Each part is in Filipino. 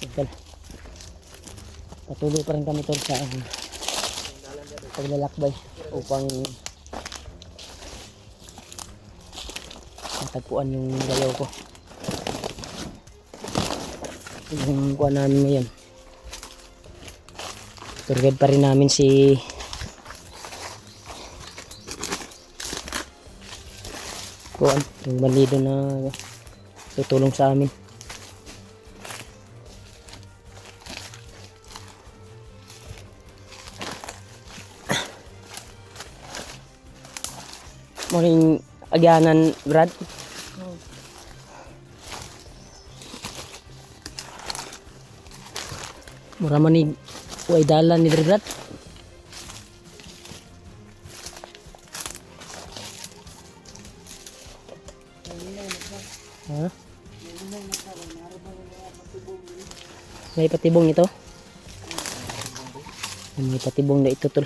Tol. Patuloy pa rin kami tol sa paglalakbay upang matagpuan yung gayaw ko. Yung kuha namin ngayon. Tour guide pa rin namin si kuan, yung bandido na tutulong sa amin. Maring agyanan, Brad. Mura man ni way dalan ni Brad. Ha? May patibong ito? May patibong na ito tol.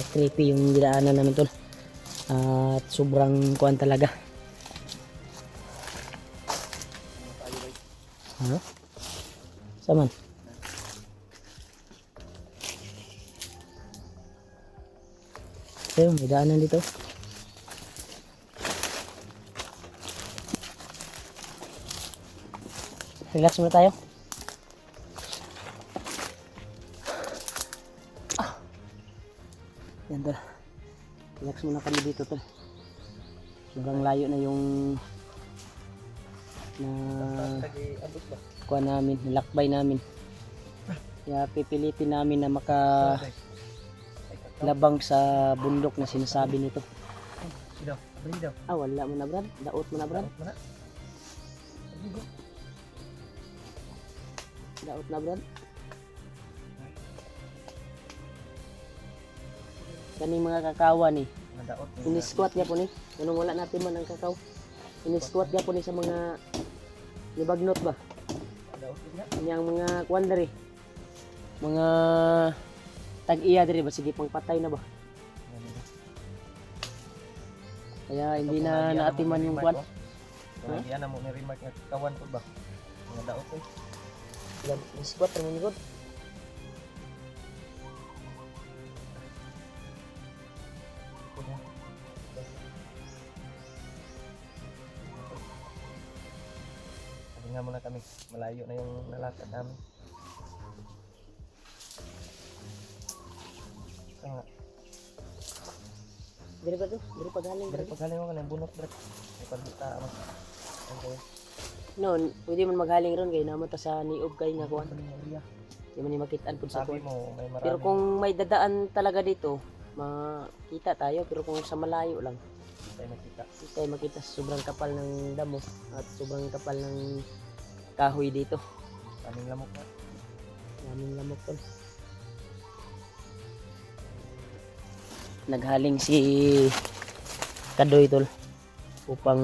Creepy yung dinaanan namin tol. At sobrang kuan talaga. Ha? Saman? So, may daanan dito. Relax muna tayo. Yan tol. Relax muna kami dito tol. Sobrang layo na yung kuha namin, lakbay namin. Kaya pipilitin namin na makalabang sa bundok na sinasabi nito. Wala mo na Brad. Daot mo na Brad. Daot na Brad. Kaning mga kakawan ni. Ini-squat niya po ni. Anong wala natin man ang kakao. Ini-squat niya po ni sa mga libagnot ba? Yang mga kuandari. Mga tag-iya diri ba sige pang patay na ba? Kaya hindi na naatiman yung kwan. Hindi na mo ni remark nga kawan po ba? Mga daot eh. Yan, ini-squat ang mga nga muna kami, malayo na yung nalakad namin. Diri ba to? Diri pagaling. Diri pagaling mo kanang bunot bro. Ay pagbuta man. Okay. No, pwede man maghaling ron kay naman ta sa niog kay nga kuan. Di man ni makitaan pud sa kuan. Pero kung may dadaan talaga dito, makita tayo pero kung sa malayo lang tayo makita sobrang kapal ng damo at sobrang kapal ng kahoy dito. Daming lamok na. Daming lamok tol. Naghaling si Kadoy tol upang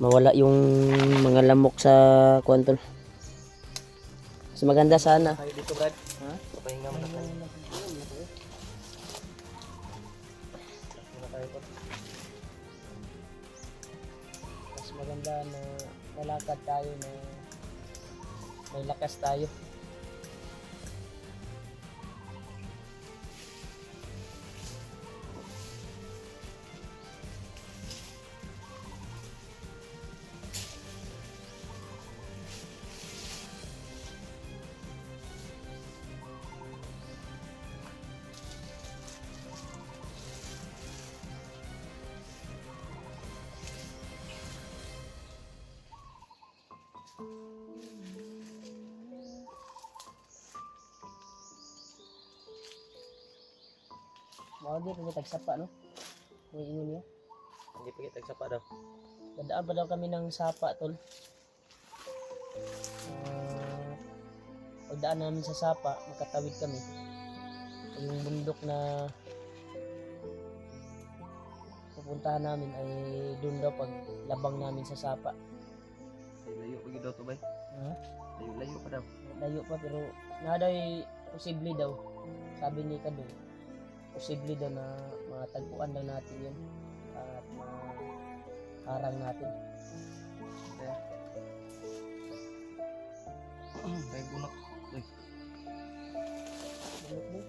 mawala yung mga lamok sa kuan tol. Mas maganda sana. Tayo dito Brad. Ha? Pahinga muna tayo. Mas maganda na lalakad tayo na may lakas tayo. Mao di pag tagsapa no. May ingon niya. Hindi pa kita sapa daw. Dadaan pa daw kami ng sapa tol. Pagdaan namin sa sapa, makatawid kami. Yung bundok na pupuntahan namin ay doon daw pag labang namin sa sapa. Layo pagi daw to bay. Ha? Layo pa daw. Layo pa pero na daw posible daw. Sabi ni Kadong, posible daw na matagpuan lang natin yun at maharang natin. Kaya. Bay bunot. Uy. Bulok mo.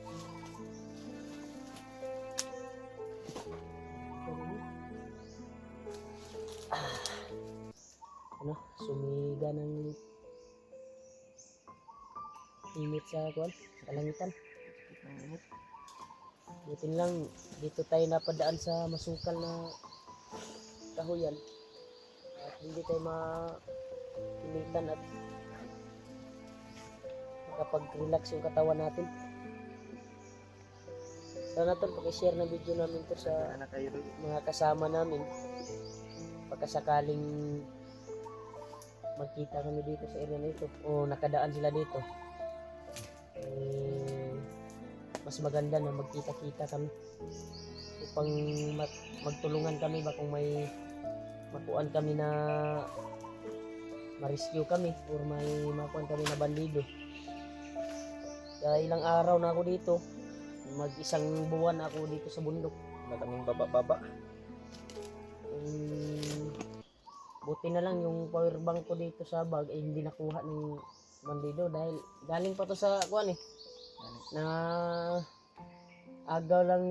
Ano, sumiga ng init sa kuwan, kalangitan. Ang init. Butin lang, dito tayo napadaan sa masukal na kahuyan. At hindi tayo makinitan at makapag-relax yung katawan natin. Sana tol, pakishare ng video namin to sa Anak kayo doy. mga kasama namin. Pagkasakaling magkita kami dito sa area na ito o nakadaan sila dito, mas maganda na magkita-kita kami upang magtulungan kami ba kung may makuan kami na ma-rescue kami or may makuan kami na bandido. Kaya ilang araw na ako dito, mag-isang buwan ako dito sa bundok. Wala kaming baba-baba. Buti na lang yung power bank ko dito sa bag ay hindi nakuha ng bandido dahil galing pa to sa kuan na agaw lang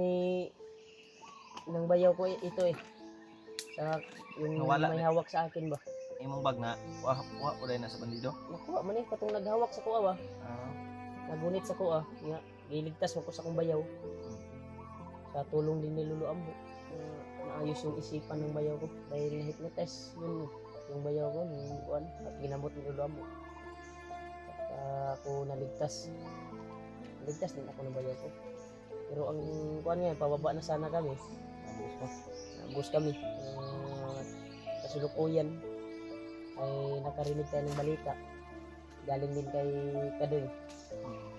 ng bayaw ko ito sa yung Nawala may na. hawak sa akin ba. Imong bag na wa ko dai na sa bandido. Nakuha man patong naghawak sa kuha ba. Ah. Nagunit sa kuha nga giligtas mo ko sa kong bayaw. Sa tulong din ni Lolo Ambo. Naayos yung isipan ng bayaw ko dahil na-hypnotize yun yung bayaw ko ng kuan at ginamot ni Lolo Ambo. At ako naligtas din ako ng bayaw ko, pero ang kuan nga pababa na sana kami, nabus kami kasulukuyan ay nakarinig tayo ng balita galing din kay Kadong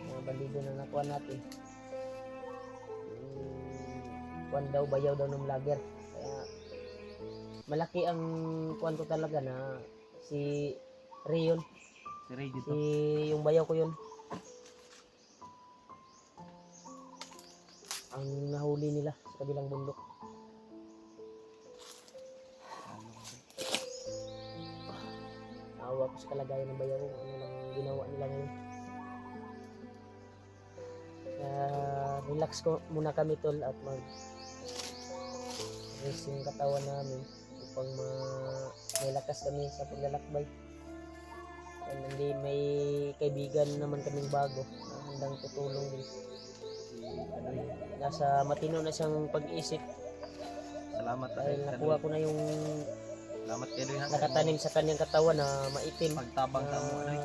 na bandido na nakuha natin. Kuan daw, bayaw daw ng vlogger. Kaya malaki ang kuan ko talaga na si Rion, Si Ray dito. si yung bayaw ko yun ang nahuli nila sa kabilang bundok. Naawa ko sa kalagayan ng bayaw ko, ano lang ginawa nila ngayon. Relax ko muna kami tol at rest yung katawan namin upang may lakas kami sa paglalakbay. And hindi may kaibigan naman kaming bago na handang tutulong din. Nasa matino na siyang pag-iisip Salamat dahil nakuha ko na yung Salamat kayo doy ha. nakatanim sa kanyang katawan na maitim Pagtabang ka mo doy.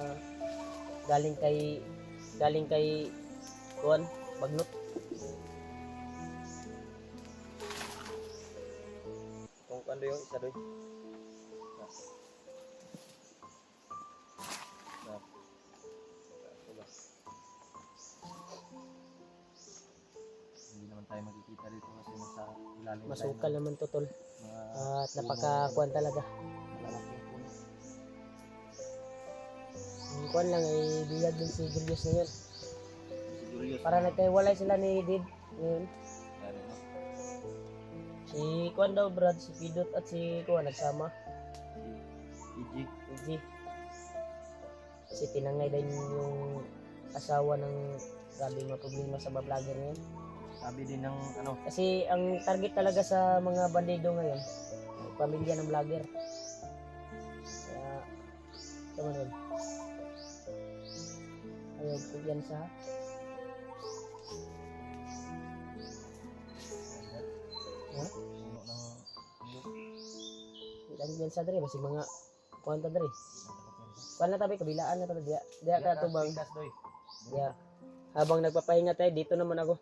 galing kay kuan bagnot. Kung ano yung isa doy. Hindi naman tayo magkikita dito kasi nasa ilalim Masukal naman to tol mga at napakakuan talaga. malalaking puno. Ang kuan lang ay biyag din si Julius na yun. Si Julius. Para nagkahiwalay sila ni Did ngayon. Yan, no? Si kuan daw Brad, si Pidot at si kuan nagsama. Si PG. PG. Kasi tinangay din yung asawa ng grabe mga problema sa mga vlogger ngayon. Sabi din ng ano, Kasi ang target talaga sa mga bandido ngayon, yung pamilya ng vlogger. Kaya, ito man yun. Ayaw ko yan sa ha? puno ng Ilan yan sa dre, basig mga kuwan ta dre. Kuwan na tabi, kabilaan na tabi, diya ka tubang. Pikas doy. Diya. Habang nagpapahinga tayo, dito naman ako.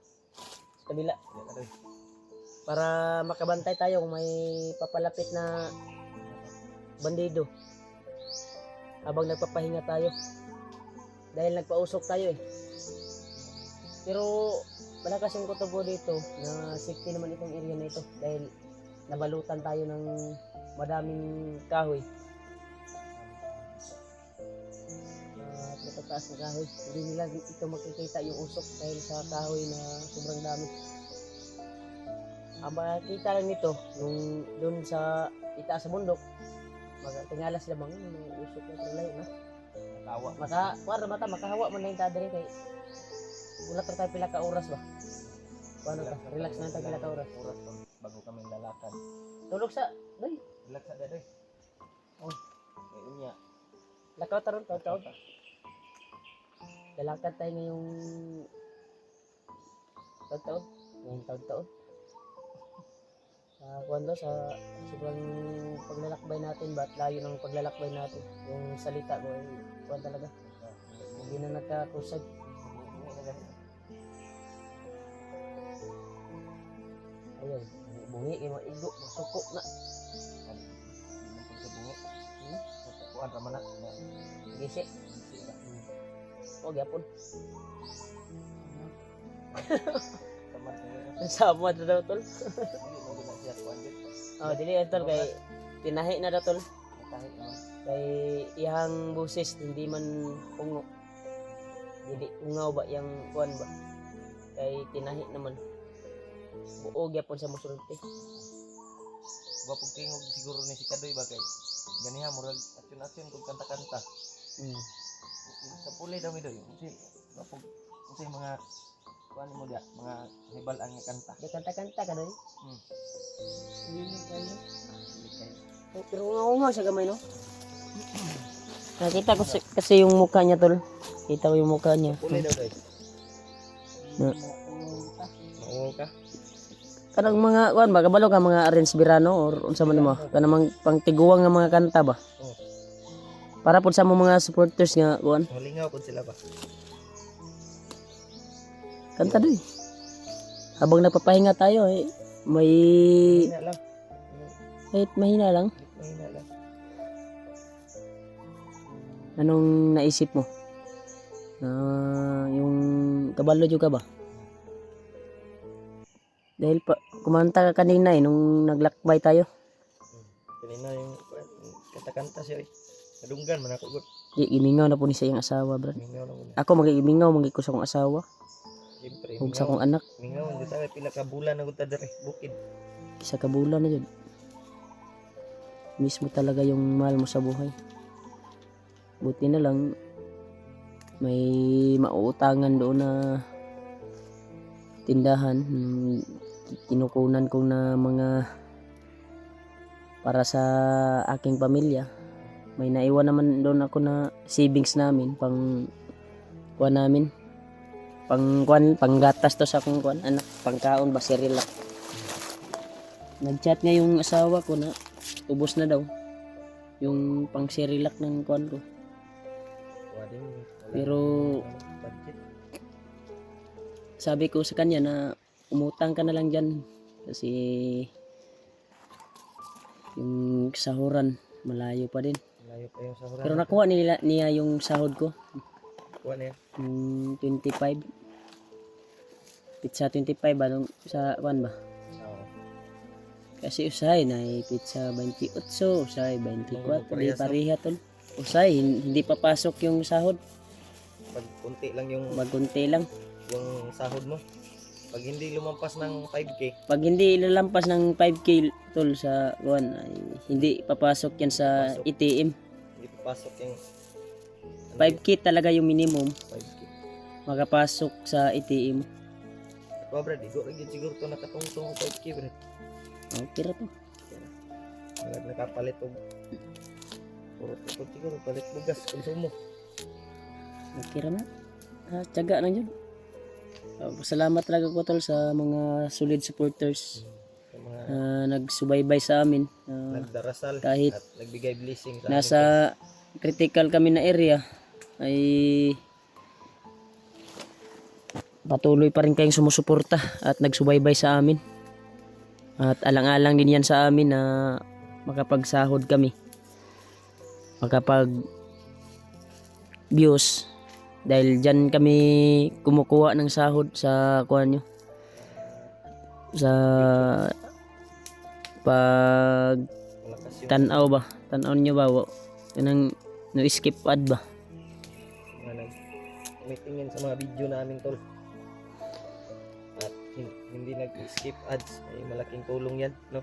Sa kabila. Diya ka doy. Para makabantay tayo kung may papalapit na bandido. Habang nagpapahinga tayo. Dahil nagpausok tayo eh. Pero malakas yung kutubo dito na safety naman itong area na ito dahil nabalutan tayo ng madaming kahoy. taas na kahoy. Hindi nila ito makikita yung usok dahil sa kahoy na sobrang dami. Ang makikita lang nito, nung doon sa itaas sa bundok, tingala sila bang yung usok na layo na. Tawa. Makahawa man na yung tadari kay ulat na tayo pila ka oras ba? Paano ka? Relax na tayo pila ka oras. Oras pa, bago kami lalakad. Tulog sa, day. Relax na dere. Oh. May unya. Lakaw taron, taon. Lalakad tayo ngayong taon. Ngayong taon. Kuwando sa sobrang paglalakbay natin, ba't layo ng paglalakbay natin. Yung salita ko ay kuwan talaga. Hindi na nagkakusag. Ayun, bungi, igo, masuko na. Kuan ra man na. Gisi. O, gyapon. Kamar niya. Sama na daw, tol. Dili mo gina siya kuan dit. Oh, dili yan, tol, kay tinahi na daw, tol. Kahit naman. Kay iyang busis, hindi man pungo. Hindi ungaw ba, yang kuan ba. Kay tinahi naman. Buo, gyapon sa musulti. Wa pug tingog siguro ni si Kadoy ba kay ganiha murag action kung kanta-kanta. Sa pulay daw mi doy. Kasi wa pug mga kuan mo dia, mga hibal ang kanta. Di kanta-kanta ka doy. Hindi kaya. Kay Oh, pero ungaw sa gamay, no? Nakita ko kasi yung mukha niya, tol. Kita ko yung mukha niya. pulay daw doy. Na, Mao ka. kanang mga kuan ba kabalo ka mga arrange birano or unsa man mo kanang pangtiguang nga mga kanta ba? Oh. Para pud sa mo mga supporters nga kuan. Malingaw pud sila ba. Kanta doy. Habang nagpapahinga tayo may Mahina lang. kahit mahina lang. Mahina lang. Anong naisip mo? Yung kabalo jud ka ba? Dahil pa kumanta ka kanina nung naglakbay tayo. Kanina yung kanta-kanta siya. Nadunggan man ako gud. Gimingaw na po ni sa iyang asawa, bro. Mingaw lang muna. Ako magimingaw ko sa akong asawa, Siyempre. ug sa akong anak. Mingaw hindi tayo pila ka bulan na gud ta dere bukid. Isa ka bulan na yun. Mismo talaga yung mahal mo sa buhay. Buti na lang may mauutangan doon na tindahan. Kinukunan ko na mga para sa aking pamilya. May naiwan naman doon ako na savings namin pang kuan namin. Panggatas to sa akong kuan anak, pangkaon ba cereal. Nagchat nga yung asawa ko na ubos na daw yung pang cereal ng kuan ko. Pero sabi ko sa kanya na umutang ka na lang dyan kasi yung sahuran malayo pa din. Malayo pa yung sahuran. Pero nakuha niya yung sahod ko. Kuha na yan. Yung 25. Pizza 25 anong sa kuan ba? Oo. Kasi usay na pizza 28, usay 24, di Parehas, no? pareha tol. Usay hindi papasok yung sahod, Pag kunti lang yung magunti lang. sahod mo. Pag hindi lumampas ng 5K, Pag hindi ilalampas ng 5k tol sa kuan ay hindi papasok yan sa Papasok. ATM. hindi papasok yung 5k talaga yung minimum 5K. makapasok sa ATM. Ba brad, igo rin yun siguro to nakatungtong 5K brad. Okay ra to. Nakapalit og puro tukod siguro palit bugas konsumo. Okay ra na. Tiyaga na yun. Salamat talaga ko tol sa mga solid supporters Sa mga na nagsubaybay sa amin. nagdarasal kahit at nagbigay blessing sa Nasa critical kami na area ay patuloy pa rin kayong sumusuporta at nagsubaybay sa amin. At alang-alang din yan sa amin na makapagsahod kami. Makapag views dahil dyan kami kumukuha ng sahod sa kuha nyo. Sa pag malakas yung tanaw ba? Tanaw nyo ba? Kanang no skip ad ba? mga umitingin sa mga video namin tol. At hindi nag-skip ads, ay malaking tulong yan, no?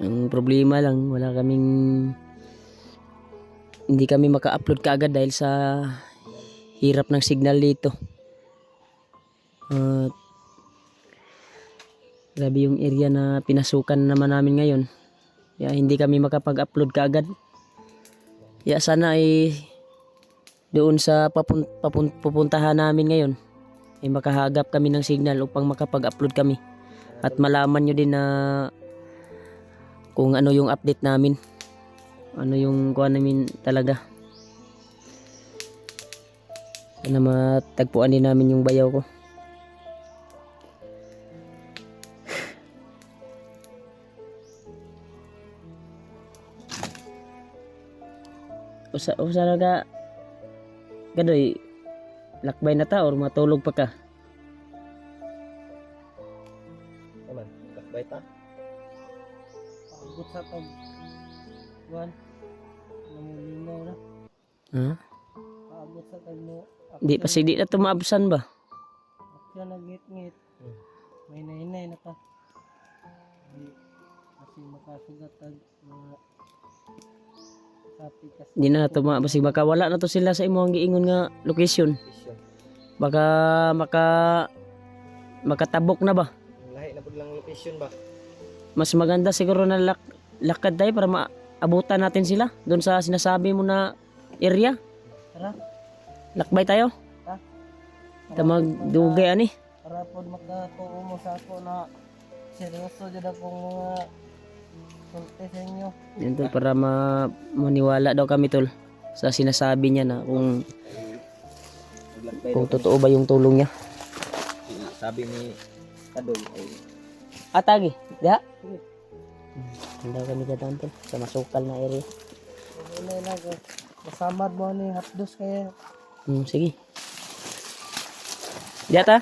Ang problema lang, hindi kami maka-upload kaagad dahil sa hirap ng signal dito. At grabe yung area na pinasukan naman namin ngayon. Kaya hindi kami makapag-upload kaagad. Kaya sana ay doon sa pupuntahan namin ngayon ay makahagap kami ng signal upang makapag-upload kami. At malaman nyo din na kung ano yung update namin. Ano yung kuha namin talaga. Sana matagpuan din namin yung bayaw ko. Usa na ka gadoy lakbay na ta or matulog pa ka. Naman, lakbay ta. Pagod sa pag buwan. Namulingaw na. Ha? Pagod sa pag mo. Di pa di na tumabsan ba? Siya nagngit-ngit. May nainay na ka. Di kasi makasugat ang mga sapi kasi. Di na tumabasig makawala na to sila sa imong giingon nga location. Vision. Baka makatabok na ba? Lahi na po lang location ba? Mas maganda siguro na lakad tayo para maabutan natin sila doon sa sinasabi mo na area. Tara. Lakbay tayo. Ha? Ta magdugay ani. Para po magkatuo mo sa ako na seryoso dyan akong mga sulti sa inyo. Yan tol, para maniwala daw kami tol sa sinasabi niya na Lakbay kung totoo ba yung tulong niya. sabi ni Kadoy ay Atagi, diha. Handa kami dyan tol sa masukal na area. Wala na ka. Masamad mo ni hapdos kaya. Sige. Diha ta.